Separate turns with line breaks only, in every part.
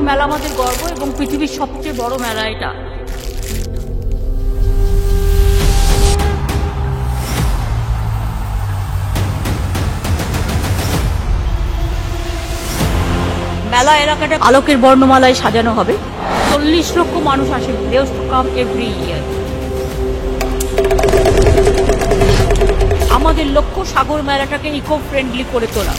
মেলা আমাদের গর্ব এবং পৃথিবীর সবচেয়ে বড় মেলা এটা। মেলা এলাকাটা আলোকের বর্ণমালায় সাজানো হবে। 40 লক্ষ মানুষ আসে, they used to come every year। আমাদের লক্ষ্য সাগর মেলাটাকে ইকো ফ্রেন্ডলি করে তোলা।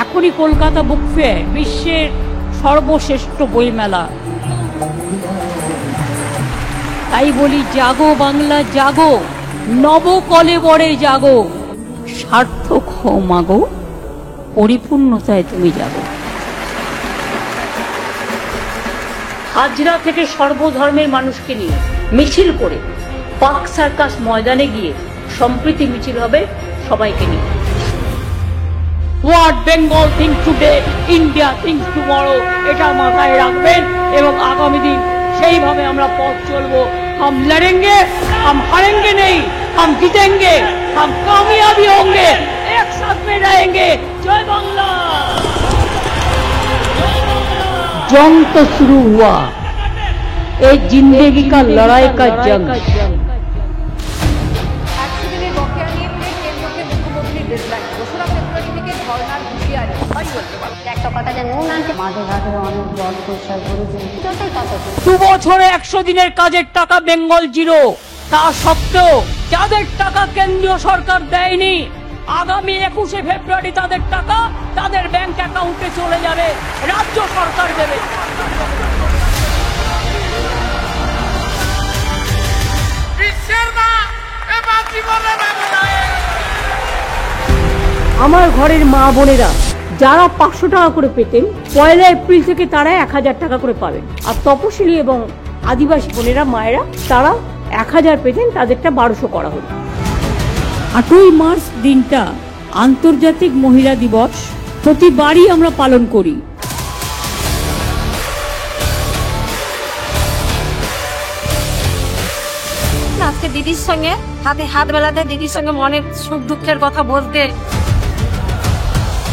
এখনই কলকাতা বুক ফেয়ার বিশ্বের সর্বশ্রেষ্ঠ বই মেলা। তাই বলি জাগো বাংলা জাগো, নবকলেবরে জাগো, সার্থক হও মাগো, পরিপূর্ণতায় তুমি যাগো। হাজরা থেকে সর্বধর্মের মানুষকে নিয়ে মিছিল করে পার্ক সার্কাস ময়দানে গিয়ে সম্প্রীতি মিছিল হবে সবাইকে নিয়ে। What Bengal thinks today, India thinks tomorrow, এটা মাথায় রাখবেন এবং আগামী দিন সেইভাবে আমরা পথ চলবো। हम लड़ेंगे, हम हारेंगे नहीं, हम जीतेंगे, हम कामयाबी होंगे, एक साथ में रहेंगे। जय बांग्ला। जंग तो शुरू हुआ, ये जिंदगी का लड़ाई का जंग। দু বছরে 100 দিনের কাজের টাকা বেঙ্গল জিরো। তা সত্ত্বেও যাদের টাকা কেন্দ্রীয় সরকার দেয়নি, আগামী 21শে ফেব্রুয়ারি তাদের টাকা তাদের ব্যাংক অ্যাকাউন্টে চলে যাবে, রাজ্য সরকার দেবে। আমার ঘরের মা বোনেরা যারা 500 টাকা করে পেতেন, 1 এপ্রিল থেকে তারা 1000 টাকা করে পাবেন। আর তপশিলি এবং আদিবাসী বোনেরা মায়েরা তারা 1000 পেতেন, তাদেরটা 1200 করা হলো। 8ই মার্চ দিনটা আন্তর্জাতিক মহিলা দিবস, প্রতিবারই আমরা পালন করি।
আজকে দিদির সঙ্গে হাতে হাত মেলাতে, দিদির সঙ্গে মনের সুখ দুঃখের কথা বলতে।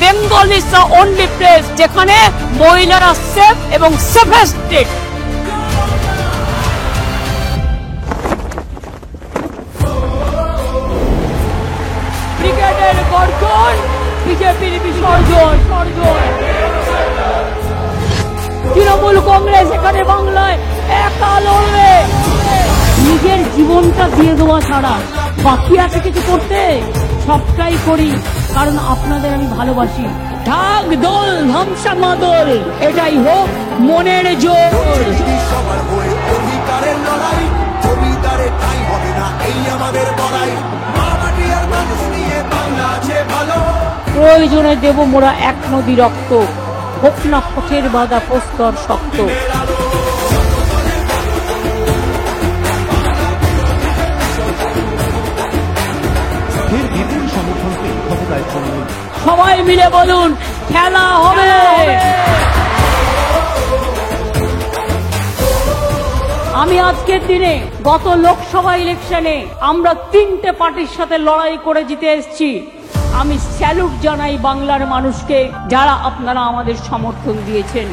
Bengal is the only place যেখানে মহিলারা সেফ এবং সেফেস্ট স্টেট। ব্রিগেডের গর্জন, বিজেপির বিসর্জন। তৃণমূল কংগ্রেস এখানে বাংলায় একা লড়বে। নিজের জীবনটা দিয়ে দেওয়া ছাড়া বাকি আছে কিছু করতে? সবটাই করি কারণ আপনাদের আমি ভালোবাসি। ঢাক দোল ধামসা মাদল, এটাই হোক মনের জোর। প্রয়োজনে দেব মোরা 1 নদী রক্ত, হোক না পথের বাধা প্রস্তর শক্ত। সবাই মিলে বলুন খেলা হবে। আমি আজকের দিনে গত লোকসভা ইলেকশনে আমরা 3টে পার্টির সাথে লড়াই করে জিতে এসেছি। আমি স্যালুট জানাই বাংলার মানুষকে, যারা আপনারা আমাদের সমর্থন দিয়েছেন।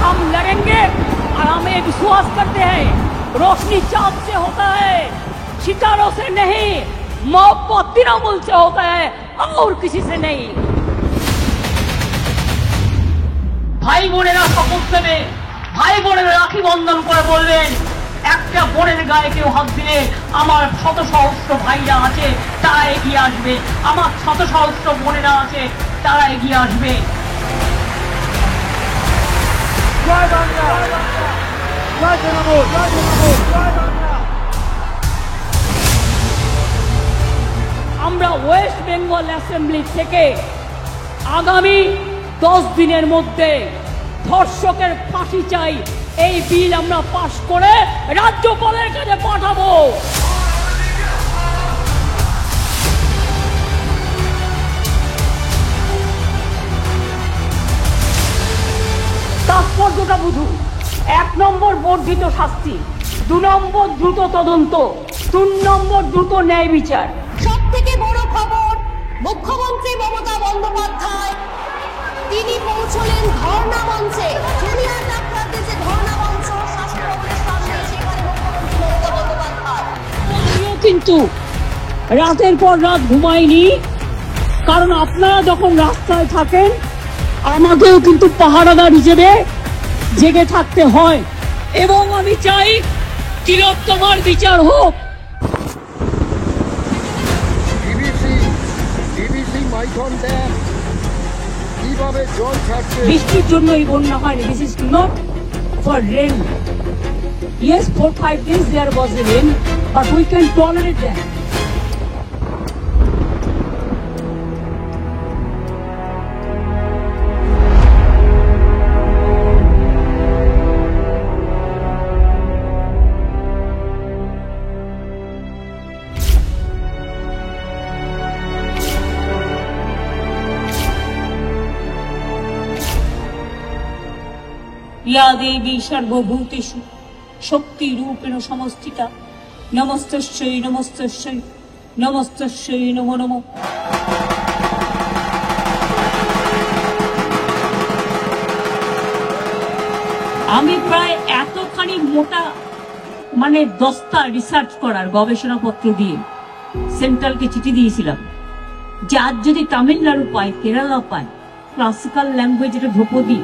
हम लड़ेंगे और हमें विश्वास करते हैं रोशनी चांद से होता है, सितारों से नहीं, मोहब्बत तृणमूल से होता है और किसी से नहीं। ভাই বোনেরা শপথ নেবে, ভাই বোনেরা রাখি বন্ধন করে বলবেন, একটা বোনের গায়ে কেউ হাত দিলে আমার শত সহস্র ভাইরা আছে তারা এগিয়ে আসবে, আমার শত সহস্র বোনেরা আছে তারা এগিয়ে আসবে। জয় বাংলা, জয় তৃণমূল, জয় তৃণমূল, জয় বাংলা। আমরা ওয়েস্ট বেঙ্গল অ্যাসেম্বলি থেকে আগামী 10 দিনের মধ্যে ধর্ষকের ফাঁসি চাই এই বিল আমরা পাশ করে রাজ্যপালের কাছে পাঠাবো। তাৎপর্যটা বুঝুন। 1 নম্বর বর্ধিত শাস্তি, 2 নম্বর দ্রুত তদন্ত, 3 নম্বর দ্রুত ন্যায় বিচার।
সব থেকে বড় খবর, মুখ্যমন্ত্রী মমতা বন্দ্যোপাধ্যায় তিনি পৌঁছলেন ধর্ণা মঞ্চে। জুনিয়র ডাক্তারদের যে ধর্ণা মঞ্চ শাসক ভবনের সামনে, সেখানে মুখ্যমন্ত্রী মমতা বন্দ্যোপাধ্যায়।
আমিও কিন্তু রাতের পর রাত ঘুমাইনি, কারণ আপনারা যখন রাস্তায় থাকেন আমাকেও কিন্তু পাহারাদার হিসেবে জেগে থাকতে হয়, এবং আমি চাই তিলোত্তমার বিচার হোক।
ডিবিসি মাইথন ড্যাম কিভাবে জল ছাড়ছে?
বৃষ্টির জন্য এই বন্যা হয়নি। This is not for rain. Yes, 4-5 days there was a rain, but we can tolerate that. या देवी सर्वभूतेषु शक्ति रूपेण समस्थिता नमस्तस्यै नमस्तस्यै नमस्तस्यै नमो नमो। আমি প্রায় এতখানি মোটা মানে দস্তা রিসার্চ করার গবেষণাপত্র দিয়ে সেন্ট্রালকে চিঠি দিয়েছিলাম যে আজ যদি তামিলনাড়ু পায়, কেরালা পায়, ক্লাসিক্যাল ল্যাঙ্গুয়েজ এটা ধ্রুপদী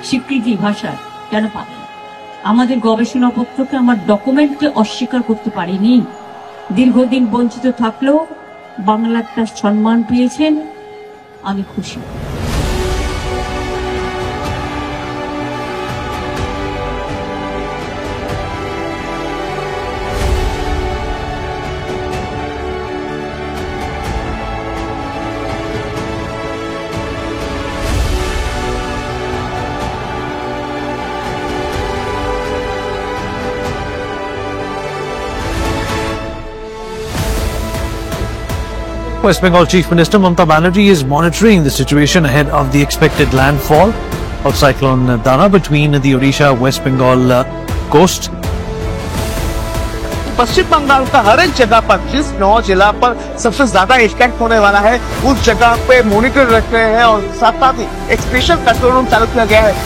স্বীকৃতি ভাষার, কেন পাবে? আমাদের গবেষণাপত্রকে আমার ডকুমেন্টকে অস্বীকার করতে পারিনি। দীর্ঘদিন বঞ্চিত থাকলেও বাংলা একটা সম্মান পেয়েছেন, আমি খুশি।
West Bengal Chief Minister Mamata Banerjee is monitoring the situation ahead of the expected landfall of cyclone Dana between the Odisha-West Bengal coast.
पश्चिम बंगाल का हर एक जगह पर जिस 9 जिला पर सबसे ज्यादा इफेक्ट होने वाला है उस जगह पे मॉनिटर रख रहे हैं और साथ साथ ही एक स्पेशल कंट्रोल रूम चालू किया गया है।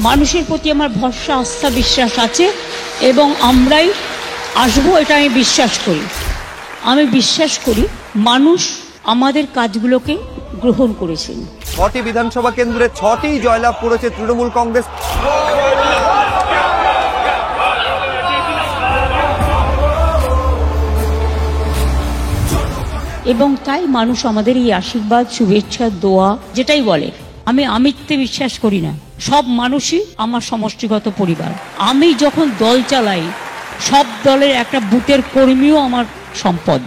মানুষের প্রতি আমার ভরসা, আস্থা, বিশ্বাস আছে এবং আমরাই আসবো, এটা আমি বিশ্বাস করি। আমি বিশ্বাস করি মানুষ আমাদের কাজগুলোকে গ্রহণ করেছেন।
6টি বিধানসভা কেন্দ্রে 6টি জয়লাভ করেছে তৃণমূল কংগ্রেস।
এবং তাই মানুষ আমাদের এই আশীর্বাদ, শুভেচ্ছা, দোয়া যেটাই বলে, আমি আমিত্বে বিশ্বাস করি না। সব মানুষই আমার সমষ্টিগত পরিবার। আমি যখন দল চালাই, সব দলের একটা বুথের কর্মীও আমার সম্পদ।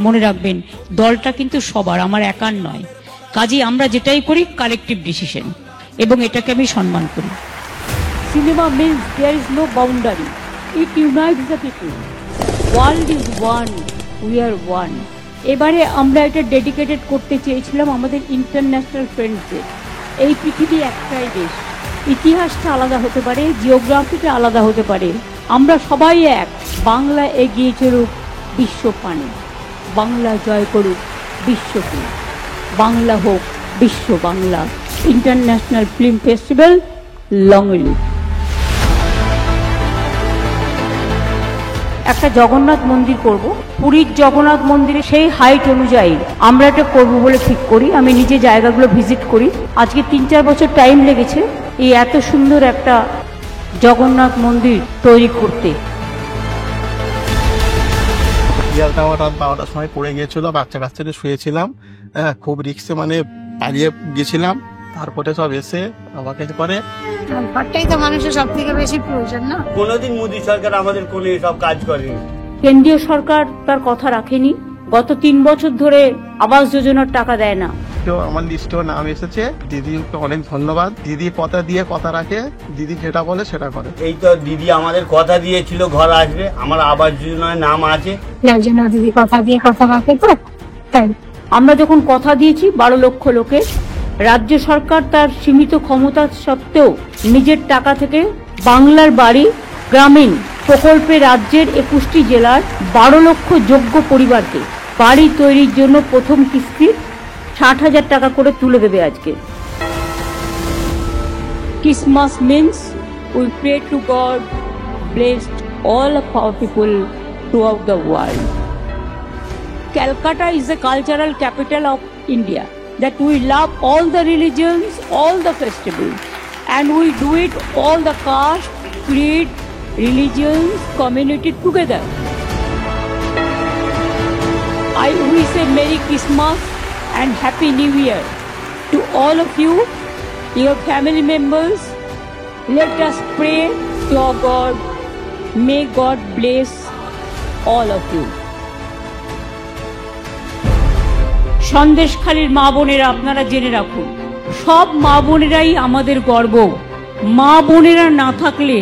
মনে রাখবেন, দলটা কিন্তু সবার, আমার একার নয়। কাজেই আমরা যেটাই করি কালেকটিভ ডিসিশন, এবং এটাকে আমি সম্মান করি। Cinema means there is no boundary, it unites the people. World is one, we are one. এবারে আমরা এটা ডেডিকেটেড করতে চেয়েছিলাম আমাদের ইন্টারন্যাশনাল ফ্রেন্ডসদের। এই পৃথিবী একটাই দেশ, ইতিহাসটা আলাদা হতে পারে, জিওগ্রাফিটা আলাদা হতে পারে, আমরা সবাই এক। বাংলা এগিয়ে চলুক বিশ্ব পানে, বাংলা জয় করুক বিশ্বকে, বাংলা হোক বিশ্ব Bangla. International film festival long live. একটা জগন্নাথ মন্দির করব, পুরীর জগন্নাথ মন্দিরে সেই হাইট অনুযায়ী আমরা এটা করব বলে ঠিক করি। আমি নিজে জায়গাগুলো ভিজিট করি। আজকে 3-4 বছর টাইম লেগেছে এই এত সুন্দর একটা জগন্নাথ মন্দির তৈরি করতে।
রিয়াল টাওয়ার রাত 12টার সময় পড়ে গিয়েছিল, বাচ্চা কাচ্চাদের শুয়েছিলাম, খুব রিক্সে মানে পালিয়ে গেছিলাম। তারপরে সব এসে আমাকে করে,
ঘরটাই তো মানুষের সব থেকে বেশি প্রয়োজন না।
কোনোদিন মোদী সরকার আমাদের কোলে সব কাজ করেনি।
কেন্দ্রীয় সরকার তার কথা রাখেনি, গত 3 বছর ধরে আবাস যোজনার টাকা দেয় না।
তো আমার লিস্টেও নাম এসেছে। দিদিকে অনেক ধন্যবাদ। দিদি কথা দিয়ে কথা রাখে, দিদি যেটা বলে সেটা করে।
এই তো দিদি আমাদের কথা দিয়েছিল ঘর আসবে, আমার আবাস যোজনায় নাম আছে।
দিদি কথা দিয়ে কথা রাখে তো তাই
আমরা যখন কথা দিয়েছি 12 লক্ষ লোকে, রাজ্য সরকার তার সীমিত ক্ষমতা সত্ত্বেও নিজের টাকা থেকে বাংলার বাড়ি গ্রামীণ প্রকল্পে রাজ্যের 21টি জেলার 12 লক্ষ যোগ্য পরিবারকে বাড়ি তৈরির জন্য প্রথম কিস্তির 60,000 টাকা করে তুলে দেবে আজকে। Christmas means we pray to God, blessed all of our people throughout the world. Calcutta is the cultural capital of India, that we love all the religions, all the festivals, and we do it all the caste, creed, religions, community together. I wish a Merry Christmas and Happy New Year to all of you, your family members. Let us pray to our God. May God bless all of you. সন্দেশখালীর মা বোনেরা, আপনারা জেনে রাখুন, সব মা বোনেরাই আমাদের গর্ব। মা বোনেরা না থাকলে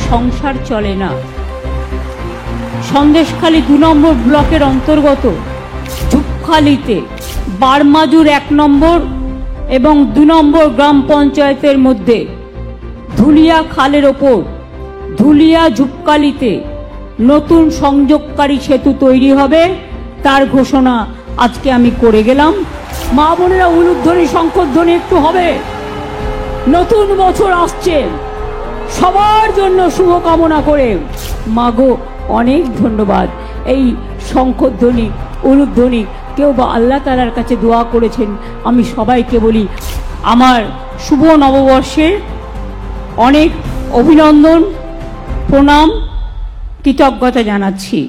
সংসার চলে না। সন্দেশখালী 2 নম্বর ব্লকের অন্তর্গত ঝুপখালীতে বারমাজুর 1 নম্বর এবং 2 নম্বর গ্রাম পঞ্চায়েতের মধ্যে ধুলিয়া খালের ওপর ধুলিয়া ঝুপখালীতে নতুন সংযোগকারী সেতু তৈরি হবে, তার ঘোষণা আজকে আমি করে গেলাম। মা বোনেরা উলুধ্বনি শঙ্খধ্বনি একটু হবে। নতুন বছর আসছে, সবার জন্য শুভকামনা করে মাগো অনেক ধন্যবাদ। এই শঙ্খধ্বনি উলুধ্বনি কেউ বা আল্লাহ তাআলার কাছে দোয়া করেছেন। আমি সবাইকে বলি আমার শুভ নববর্ষের অনেক অভিনন্দন, প্রণাম, কৃতজ্ঞতা জানাচ্ছি।